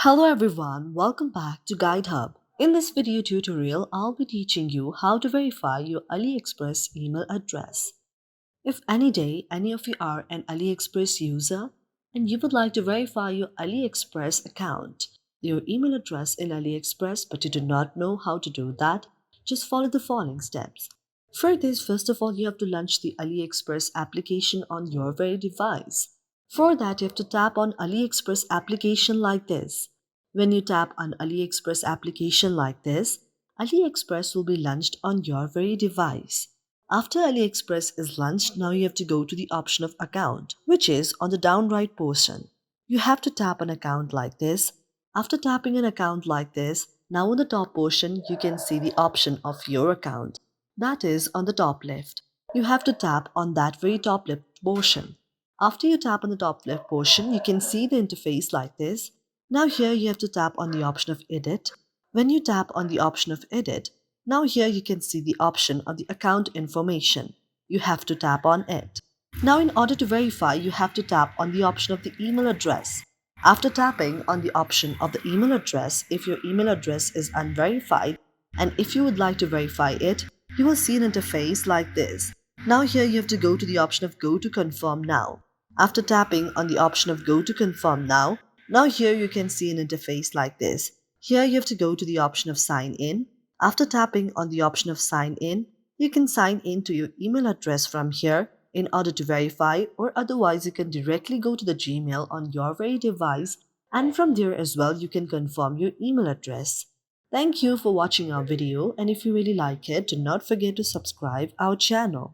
Hello everyone, welcome back to Guide Hub. In this video tutorial, I'll be teaching you how to verify your AliExpress email address. If any day any of you are an AliExpress user and you would like to verify your AliExpress account, your email address in AliExpress, but you do not know how to do that, just follow the following steps. For this, first of all, you have to launch the AliExpress application on your very device. For that, you have to tap on AliExpress application like this. When you tap on AliExpress application like this, AliExpress will be launched on your very device. After AliExpress is launched, now you have to go to the option of account, which is on the down right portion. You have to tap an account like this. After tapping an account like this, now on the top portion, you can see the option of your account. That is on the top left. You have to tap on that very top left portion. After you tap on the top left portion, you can see the interface like this. Now here you have to tap on the option of edit. When you tap on the option of edit, now here you can see the option of the account information. You have to tap on it. Now in order to verify, you have to tap on the option of the email address. After tapping on the option of the email address, if your email address is unverified and if you would like to verify it, you will see an interface like this. Now here you have to go to the option of go to confirm now. After tapping on the option of go to confirm now here you can see an interface like this. Here you have to go to the option of sign in. After tapping on the option of sign in, you can sign in to your email address from here in order to verify, or otherwise you can directly go to the Gmail on your very device, and from there as well you can confirm your email address. Thank you for watching our video, and if you really like it, do not forget to subscribe our channel.